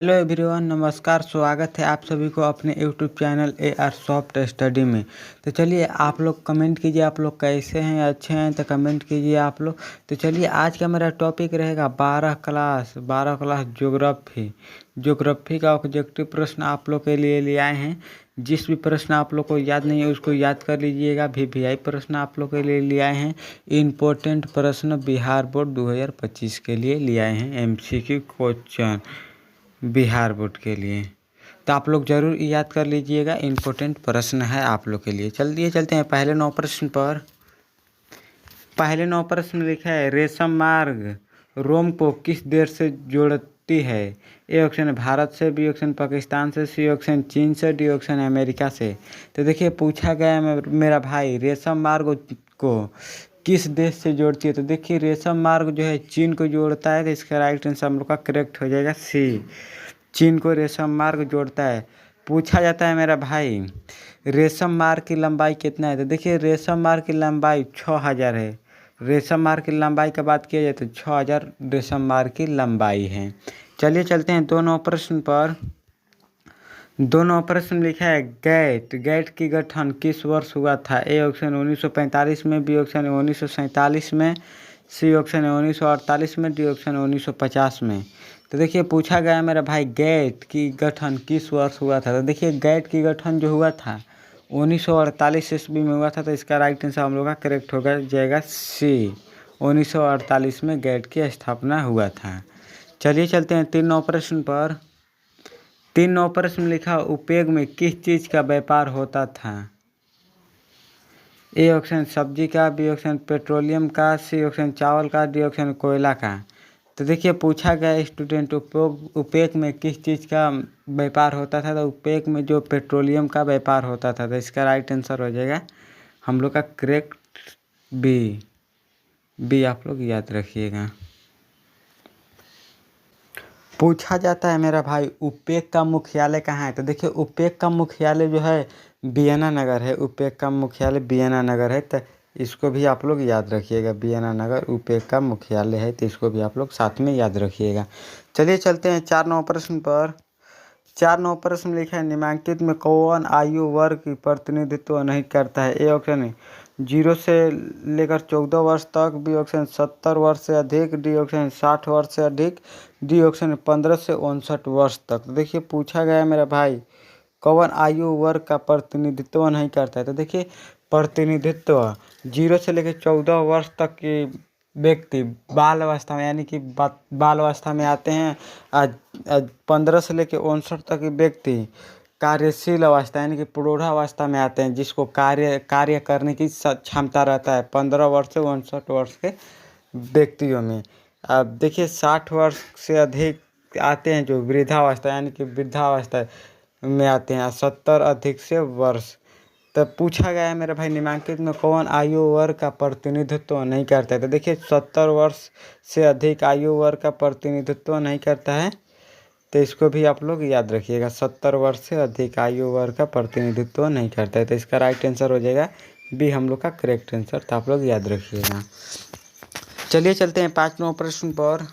Hello everyone, नमस्कार। स्वागत है आप सभी को अपने YouTube channel AR soft study में। तो चलिए आप लोग कमेंट कीजिए, आप लोग कैसे हैं, अच्छे हैं तो कमेंट कीजिए आप लोग। तो चलिए आज का मेरा टॉपिक रहेगा 12 क्लास ज्योग्राफी का ऑब्जेक्टिव प्रश्न आप लोग के लिए ले आए हैं। जिस भी प्रश्न आप लोग को याद नहीं है उसको याद कर लीजिएगा। VVI प्रश्न आप लोग के लिए ले आए हैं। इम्पोर्टेंट प्रश्न बिहार बोर्ड 2025 के लिए ले आए हैं, MCQ क्वेश्चन बिहार बोर्ड के लिए। तो आप लोग ज़रूर याद कर लीजिएगा, इम्पोर्टेंट प्रश्न है आप लोग के लिए। चलिए चलते हैं पहले 9 प्रश्न पर। पहले 9 प्रश्न लिखा है, रेशम मार्ग रोम को किस देश से जोड़ती है? ए ऑप्शन है भारत से, बी ऑप्शन पाकिस्तान से, सी ऑप्शन चीन से, डी ऑप्शन अमेरिका से। तो देखिए पूछा गया है मेरा भाई, रेशम मार्ग को किस देश से जोड़ती है? तो देखिए रेशम मार्ग जो है चीन को जोड़ता है। तो इसका राइट आंसर हम लोग का करेक्ट हो जाएगा सी, चीन को रेशम मार्ग जोड़ता है। पूछा जाता है मेरा भाई, रेशम मार्ग की लंबाई कितना है? तो देखिए रेशम मार्ग की लंबाई 6000 है। रेशम मार्ग की लंबाई की बात किया जाए तो 6000 रेशम मार्ग की लंबाई है। चलिए चलते हैं दोनों प्रश्न पर। दोनों प्रश्न लिखा है, गैट की गठन किस वर्ष हुआ था? ए ऑप्शन 1945 में, बी ऑप्शन 1947 में, सी ऑप्शन 1948 में, डी ऑप्शन 1950 में। तो देखिए पूछा गया मेरा भाई, गैट की गठन किस वर्ष हुआ था? तो देखिए गैट की गठन जो हुआ था 1948 ईस्वी में हुआ था। तो इसका राइट आंसर हम लोग का करेक्ट होगा जाएगा सी, 1948 में गैट की स्थापना हुआ था। चलिए चलते हैं 3 प्रश्न पर। 3 प्रश्न लिखा, उपयोग में किस चीज़ का व्यापार होता था? ए ऑप्शन सब्जी का, बी ऑप्शन पेट्रोलियम का, सी ऑप्शन चावल का, डी ऑप्शन कोयला का। तो देखिए पूछा गया स्टूडेंट, उपयोग में किस चीज़ का व्यापार होता था? तो उपयोग में जो पेट्रोलियम का व्यापार होता था। तो इसका राइट आंसर हो जाएगा हम लोग का करेक्ट बी आप लोग याद रखिएगा। पूछा जाता है मेरा भाई, उपेक का मुख्यालय कहाँ है? तो देखिए उपेक का मुख्यालय जो है वियना नगर है। उपेक का मुख्यालय वियना नगर है। तो इसको भी आप लोग याद रखिएगा, वियना नगर उपेक का मुख्यालय है। तो इसको भी आप लोग साथ में याद रखिएगा। चलिए चलते हैं 4 प्रश्न पर। 4 प्रश्न लिखा है, निम्नलिखित में कौन आयु वर्ग की प्रतिनिधित्व नहीं करता है? ए ऑप्शन है 0 से लेकर 14 वर्ष तक, बी ऑप्शन 70 वर्ष से अधिक, डी ऑप्शन 60 वर्ष से अधिक, डी ऑप्शन 15 से 59 वर्ष तक। तो देखिए पूछा गया है मेरा भाई, कौन आयु वर्ग का प्रतिनिधित्व नहीं करता है? तो देखिए प्रतिनिधित्व 0 से लेकर 14 वर्ष तक के व्यक्ति बाल अवस्था में, यानी कि बाल अवस्था में आते हैं। आज 15 से लेकर 59 तक के व्यक्ति कार्यशील अवस्था यानी कि प्रौढ़ावस्था में आते हैं, जिसको कार्य करने की क्षमता रहता है 15 वर्ष से 59 वर्ष के व्यक्तियों में। अब देखिए 60 वर्ष से अधिक आते हैं जो वृद्धावस्था यानी कि वृद्धावस्था में आते हैं, 70 अधिक से वर्ष। तब पूछा गया है मेरे भाई, निम्नलिखित में कौन आयु वर्ग का प्रतिनिधित्व नहीं करता है? तो देखिए 70 वर्ष से अधिक आयु वर्ग का प्रतिनिधित्व नहीं करता है। तो इसको भी आप लोग याद रखिएगा, 70 वर्ष से अधिक आयु वर्ग का प्रतिनिधित्व नहीं करता है। तो इसका राइट आंसर हो जाएगा बी, हम लोग का करेक्ट आंसर। तो आप लोग याद रखिएगा। चलिए चलते हैं 5 प्रश्न पर।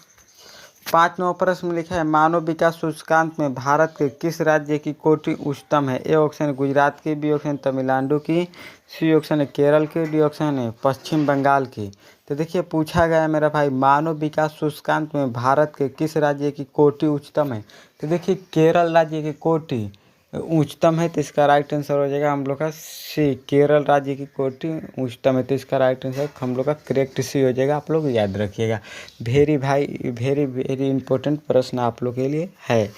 5 प्रश्न लिखा है, मानव विकास सूचकांक में भारत के किस राज्य की कोटि उच्चतम है? ए ऑप्शन है गुजरात की, बी ऑप्शन तमिलनाडु की, सी ऑप्शन है केरल की, डी ऑप्शन है पश्चिम बंगाल की। तो देखिए पूछा गया है मेरा भाई, मानव विकास सूचकांक में भारत के किस राज्य की कोटि उच्चतम है? तो देखिए केरल राज्य की कोटि उच्चतम है। तो इसका राइट आंसर हो जाएगा हम लोग का सी, केरल राज्य की कोटि उच्चतम है। तो इसका राइट आंसर हम लोग का करेक्ट सी हो जाएगा। आप लोग याद रखिएगा, वेरी इंपॉर्टेंट प्रश्न आप लोग के लिए है।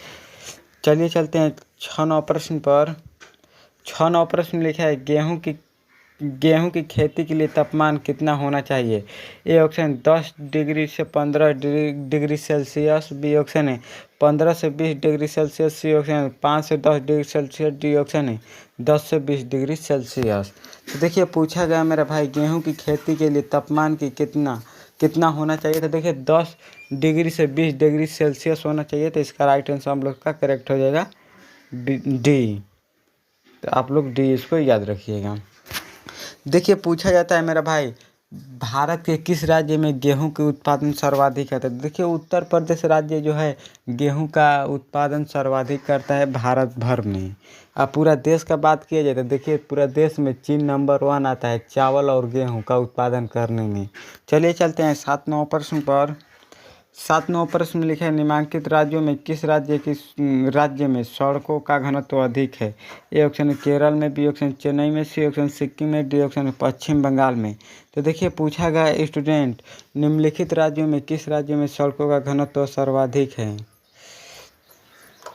चलिए चलते हैं 6 प्रश्न पर। 6 प्रश्न लिखा है, गेहूं की खेती के लिए तापमान कितना होना चाहिए? ए ऑप्शन 10 डिग्री से 15 डिग्री सेल्सियस, बी ऑप्शन है 15 से 20 डिग्री सेल्सियस, सी ऑप्शन है 5 से 10 डिग्री सेल्सियस, डी ऑप्शन है 10 से 20 डिग्री सेल्सियस। तो देखिए पूछा गया मेरा भाई, गेहूं की खेती के लिए तापमान की कितना होना चाहिए? तो देखिए 10 डिग्री से 20 डिग्री सेल्सियस होना चाहिए। तो इसका राइट आंसर हम लोग का करेक्ट हो जाएगा डी। तो आप लोग डी इसको याद रखिएगा। देखिए पूछा जाता है मेरा भाई, भारत के किस राज्य में गेहूं के उत्पादन सर्वाधिक है? तो देखिए उत्तर प्रदेश राज्य जो है गेहूं का उत्पादन सर्वाधिक करता है भारत भर में। अब पूरा देश का बात किया जाए तो देखिए पूरा देश में चीन नंबर 1 आता है चावल और गेहूं का उत्पादन करने में। चलिए चलते हैं 7 नंबर प्रश्न पर। 7 नंबर प्रश्न में लिखा है निम्नलिखित राज्यों में किस राज्य में सड़कों का घनत्व अधिक है? ए ऑप्शन है केरल में, बी ऑप्शन चेन्नई में, सी ऑप्शन सिक्किम में, डी ऑप्शन पश्चिम बंगाल में। तो देखिए पूछा गया है स्टूडेंट निम्नलिखित राज्यों में किस राज्य में सड़कों का घनत्व सर्वाधिक है?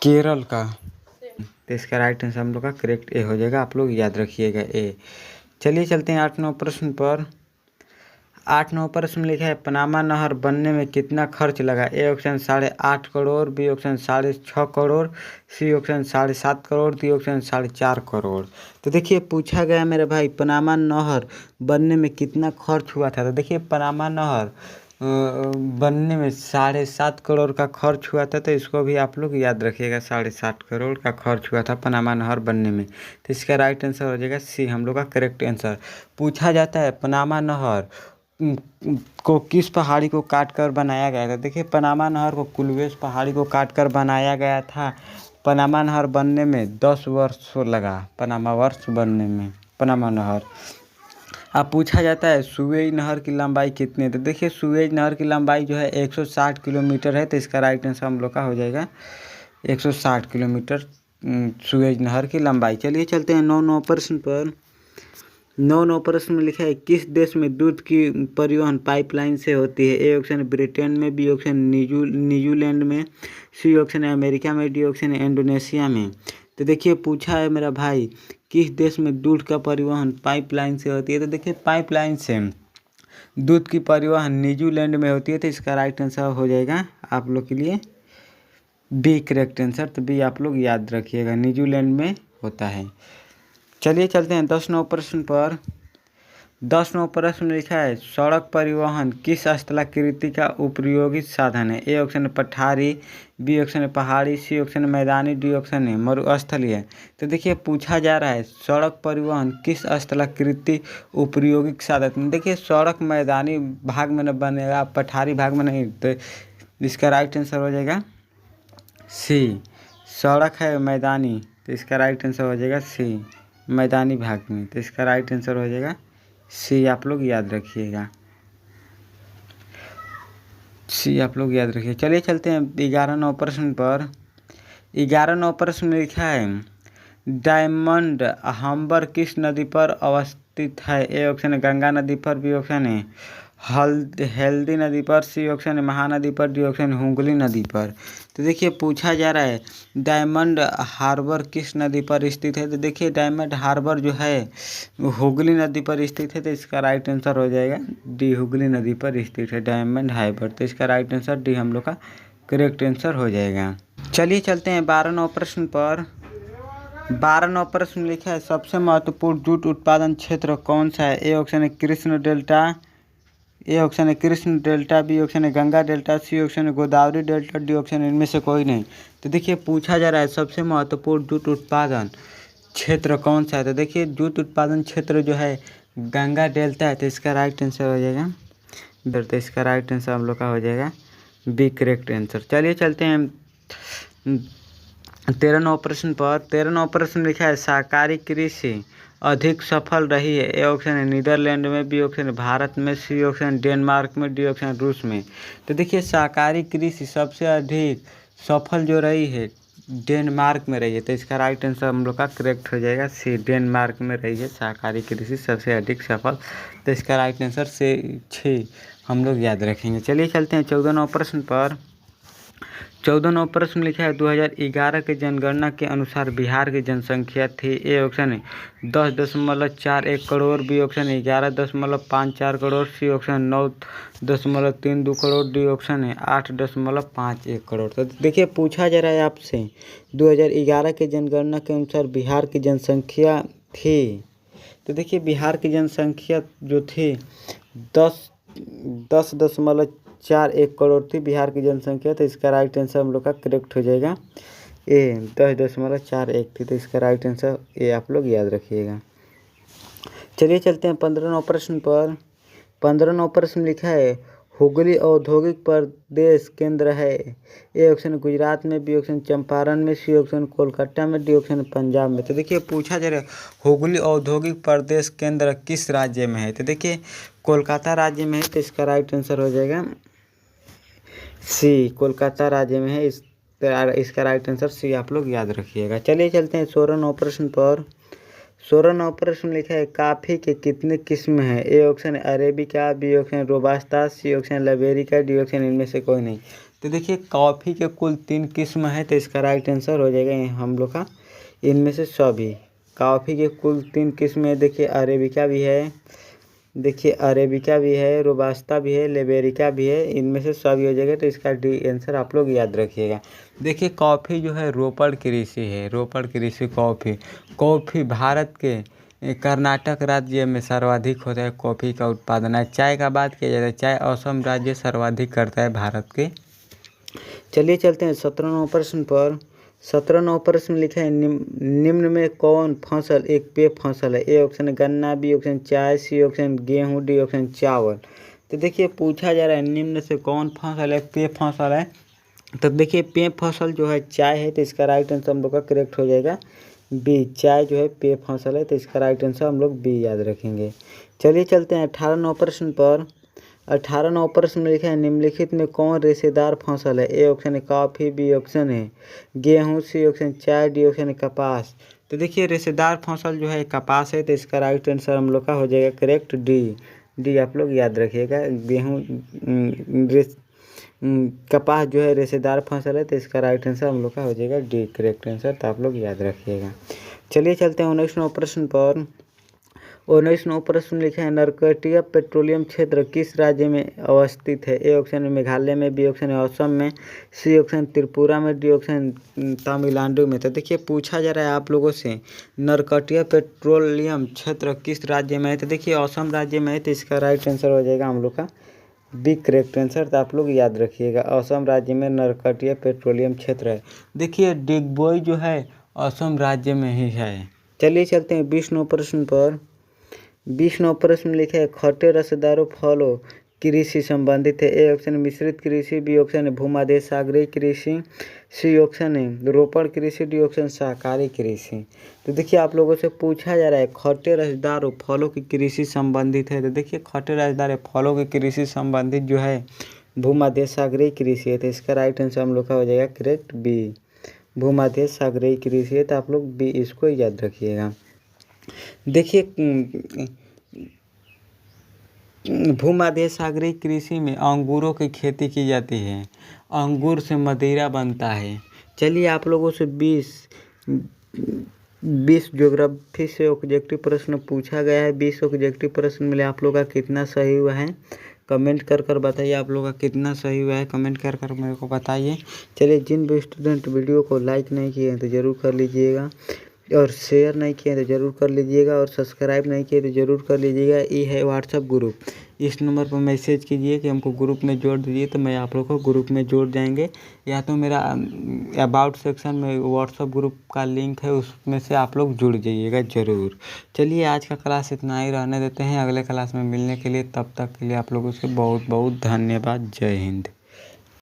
केरल का। तो इसका राइट आंसर हम लोग का करेक्ट ए हो जाएगा, आप लोग याद रखिएगा ए। चलिए चलते हैं 8 नंबर प्रश्न पर। 8 नंबर प्रश्न में लिखा है पनामा नहर बनने में कितना खर्च लगा? A option 8.5 crore, B option 6.5 crore, C option 7.5 crore, D option 4.5 crore. तो देखिए पूछा गया मेरे भाई पनामा नहर बनने में कितना खर्च हुआ था? तो देखिए पनामा नहर बनने में 7.5 करोड़ का खर्च हुआ था। तो इसको भी आप लोग याद रखिएगा, 7.5 करोड़ का खर्च हुआ था पनामा नहर बनने में। तो इसका राइट आंसर हो जाएगा सी, हम लोग का करेक्ट आंसर। पूछा जाता है पनामा नहर को किस पहाड़ी को काट कर बनाया गया था? देखिए पनामा नहर को कुलवेस पहाड़ी को काट कर बनाया गया था। पनामा नहर बनने में 10 वर्ष लगा, पनामा वर्ष बनने में पनामा नहर। अब पूछा जाता है सुएज नहर की लंबाई कितनी है? तो देखिए सुएज नहर की लंबाई जो है 160 किलोमीटर है। तो इसका राइट आंसर हम लोग का हो जाएगा 160 किलोमीटर सुएज नहर की लंबाई। चलिए चलते हैं 9 नंबर प्रश्न पर। 9 नंबर प्रश्न में लिखा है किस देश में दूध की परिवहन पाइपलाइन से होती है? ए ऑप्शन ब्रिटेन में, बी ऑप्शन न्यूजीलैंड में, सी ऑप्शन है अमेरिका में, डी ऑप्शन है इंडोनेशिया में। तो देखिए पूछा है मेरा भाई किस देश में दूध का परिवहन पाइपलाइन से होती है? तो देखिए पाइपलाइन से दूध की परिवहन न्यूजीलैंड में होती है। तो इसका राइट आंसर हो जाएगा आप लोग के लिए बी करेक्ट आंसर। तो बी आप लोग याद रखिएगा, न्यूजीलैंड में होता है। चलिए चलते हैं 10 नंबर प्रश्न पर। 10 नंबर प्रश्न में लिखा है सड़क परिवहन किस स्थलाकृति का उपयोगी साधन है? ए ऑप्शन है पठारी, बी ऑप्शन है पहाड़ी, सी ऑप्शन है मैदानी, डी ऑप्शन है मरुस्थलीय। तो देखिए पूछा जा रहा है सड़क परिवहन किस स्थलाकृति उपयोगी साधन। देखिए सड़क मैदानी भाग में न बनेगा, पठारी भाग में नहीं। तो इसका राइट आंसर हो जाएगा सी, सड़क है मैदानी। तो इसका राइट आंसर हो जाएगा सी, मैदानी भाग में। तो इसका राइट आंसर हो जाएगा सी, आप लोग याद रखिएगा, सी आप लोग याद रखिए। चलिए चलते हैं 11 नंबर प्रश्न पर। 11 नंबर प्रश्न में लिखा है डायमंड हार्बर किस नदी पर अवस्थित है? ए ऑप्शन है गंगा नदी पर, बी ऑप्शन है हल्दी नदी पर, सी ऑप्शन है महानदी पर, डी ऑप्शन है हुगली नदी पर। तो देखिए पूछा जा रहा है डायमंड हार्बर किस नदी पर स्थित है? तो देखिए डायमंड हार्बर जो है हुगली नदी पर स्थित है। तो इसका राइट आंसर हो जाएगा डी, हुगली नदी पर स्थित है डायमंड हार्बर। तो इसका राइट आंसर डी हम लोग का करेक्ट आंसर हो जाएगा। चलिए चलते हैं 12 नंबर प्रश्न पर। 12 नंबर प्रश्न में लिखा है सबसे महत्वपूर्ण जूट उत्पादन क्षेत्र कौन सा है? ए ऑप्शन है कृष्ण डेल्टा, ए ऑप्शन है कृष्ण डेल्टा, बी ऑप्शन है गंगा डेल्टा, सी ऑप्शन है गोदावरी डेल्टा, डी ऑप्शन इनमें से कोई नहीं। तो देखिए पूछा जा रहा है सबसे महत्वपूर्ण जूट उत्पादन क्षेत्र कौन सा है? तो देखिए जूट उत्पादन क्षेत्र जो है गंगा डेल्टा है। तो इसका राइट आंसर हो जाएगा, तो इसका राइट आंसर हम लोग का हो जाएगा बी करेक्ट आंसर। चलिए चलते हैं 13 नंबर प्रश्न पर। 13 नंबर प्रश्न लिखा है सहकारी कृषि अधिक सफल रही है? ए ऑप्शन है नीदरलैंड में, बी ऑप्शन है भारत में, सी ऑप्शन डेनमार्क में, डी ऑप्शन रूस में। तो देखिए सहकारी कृषि सबसे अधिक सफल जो रही है डेनमार्क में रही है। तो इसका राइट आंसर हम लोग का करेक्ट हो जाएगा सी, डेनमार्क में रही है सहकारी कृषि सबसे अधिक सफल। तो इसका राइट आंसर से 6 हम लोग याद रखेंगे। चलिए चलते हैं 14 नंबर प्रश्न पर। 14 नंबर प्रश्न लिखा है 2011 के जनगणना के अनुसार बिहार की जनसंख्या थी। ए ऑप्शन है 10.41 करोड़, बी ऑप्शन है 11.54 crore, C option 9.32 crore, D option है 8.51 करोड़। तो देखिए पूछा जा रहा है आपसे 2011 के जनगणना के अनुसार बिहार की जनसंख्या थी। तो देखिए बिहार की जनसंख्या जो थी 10.41 करोड़ थी बिहार की जनसंख्या। तो इसका राइट आंसर हम लोग का करेक्ट हो जाएगा ए, 10.41 थी। तो इसका राइट आंसर ए आप लोग याद रखिएगा। चलिए चलते हैं 15 नंबर प्रश्न पर। 15 नंबर प्रश्न लिखा है हुगली औद्योगिक प्रदेश केंद्र है। ए ऑप्शन गुजरात में, बी ऑप्शन चंपारण में, सी ऑप्शन कोलकाता में, डी ऑप्शन पंजाब में। तो देखिए पूछा जा रहा है हुगली औद्योगिक प्रदेश केंद्र किस राज्य में है। तो देखिए कोलकाता राज्य में है, तो इसका राइट आंसर हो जाएगा सी, कोलकाता राज्य में है। इसका राइट आंसर सी आप लोग याद रखिएगा। चलिए चलते हैं 16 नंबर प्रश्न पर। 16 नंबर प्रश्न लिखा है काफ़ी के कितने किस्म हैं। A option arabica, B option robusta, C option liberica, D option इनमें से कोई नहीं। तो देखिए कॉफ़ी के कुल 3 किस्म है, तो इसका राइट आंसर हो जाएगा हम लोग का इनमें से सभी। कॉफ़ी के कुल 3 किस्म है। देखिए अरेबिका भी है, रोबास्टा भी है, लेबेरिका भी है, इनमें से सभी हो जाएगा। तो इसका डी आंसर आप लोग याद रखिएगा। देखिए कॉफ़ी जो है रोपड़ कृषि है, रोपड़ कृषि कॉफ़ी भारत के कर्नाटक राज्य में सर्वाधिक होता है कॉफ़ी का उत्पादन है। चाय का बात किया जाए तो चाय असम राज्य सर्वाधिक करता है भारत के। चलिए चलते हैं 17 नंबर प्रश्न पर। 17 नंबर प्रश्न लिखा है निम्न में कौन फसल एक पेय फसल है। ए ऑप्शन गन्ना, बी ऑप्शन चाय, सी ऑप्शन गेहूँ, डी ऑप्शन चावल। तो देखिए पूछा जा रहा है निम्न से कौन फसल एक पेय फसल है। तो देखिए पेय फसल जो है चाय है, तो इसका राइट आंसर हम लोग का करेक्ट हो जाएगा बी, चाय जो है पेय फसल है। तो इसका राइट आंसर हम लोग बी याद रखेंगे। चलिए चलते हैं 18 नंबर प्रश्न पर। 18 नंबर प्रश्न में लिखा है निम्नलिखित में कौन रेशेदार फसल है। ए ऑप्शन है कॉफ़ी, बी ऑप्शन है गेहूँ, सी ऑप्शन चाय, डी ऑप्शन है कपास। तो देखिए रेशेदार फसल जो है कपास है, तो इसका राइट आंसर हम लोग का हो जाएगा करेक्ट डी आप लोग याद रखिएगा। गेहूँ कपास जो है रेशेदार फसल है, तो इसका राइट आंसर हम लोग का हो जाएगा डी करेक्ट आंसर। तो आप लोग याद रखिएगा। चलिए चलते हैं 19 नंबर प्रश्न पर। 19 नंबर प्रश्न लिखा है नरकटिया पेट्रोलियम क्षेत्र किस राज्य में अवस्थित है। ए ऑप्शन है मेघालय में, बी ऑप्शन है असम में, सी ऑप्शन त्रिपुरा में, डी ऑप्शन तमिलनाडु में। तो देखिए पूछा जा रहा है आप लोगों से नरकटिया पेट्रोलियम क्षेत्र किस राज्य में है। तो देखिए असम राज्य में है, तो इसका राइट आंसर हो जाएगा हम लोग का बी करेक्ट आंसर। तो आप लोग याद रखिएगा असम राज्य में नरकटिया पेट्रोलियम क्षेत्र है। देखिए डिगबोई जो है असम राज्य में ही है। चलिए चलते हैं 20 नंबर प्रश्न पर। 20 नंबर प्रश्न लिखा है खट्टे रसदारों फलों कृषि संबंधित है। ए ऑप्शन मिश्रित कृषि, बी ऑप्शन है भूमध्य सागरीय कृषि, सी ऑप्शन है रोपड़ कृषि, डी ऑप्शन शाकाहारी कृषि। तो देखिए आप लोगों से पूछा जा रहा है खट्टे रसदार फलों की कृषि संबंधित है। तो देखिए खट्टे रसदार फलों की कृषि संबंधित जो है भूमध्य सागरीय कृषि है। तो इसका राइट आंसर हम लोग का हो जाएगा करेक्ट बी, भूमध्य सागरीय कृषि है। तो आप लोग बी इसको याद रखिएगा। देखिए भूमध्य सागरीय कृषि में अंगूरों की खेती की जाती है, अंगूर से मदिरा बनता है। चलिए आप लोगों से 20 ज्योग्राफी से ऑब्जेक्टिव प्रश्न पूछा गया है। 20 ऑब्जेक्टिव प्रश्न मिले, आप लोग का कितना सही हुआ है कमेंट कर बताइए। आप लोग का कितना सही हुआ है कमेंट कर मेरे को बताइए। चलिए जिन भी स्टूडेंट वीडियो को लाइक नहीं किए हैं तो ज़रूर कर लीजिएगा, और शेयर नहीं किए तो ज़रूर कर लीजिएगा, और सब्सक्राइब नहीं किए तो ज़रूर कर लीजिएगा। ये है व्हाट्सअप ग्रुप, इस नंबर पर मैसेज कीजिए कि हमको ग्रुप में जोड़ दीजिए, तो मैं आप लोग को ग्रुप में जोड़ जाएंगे। या तो मेरा अबाउट सेक्शन में व्हाट्सअप ग्रुप का लिंक है, उसमें से आप लोग जुड़ जाइएगा ज़रूर। चलिए आज का क्लास इतना ही रहने देते हैं, अगले क्लास में मिलने के लिए, तब तक के लिए आप लोगों से बहुत बहुत धन्यवाद। जय हिंद।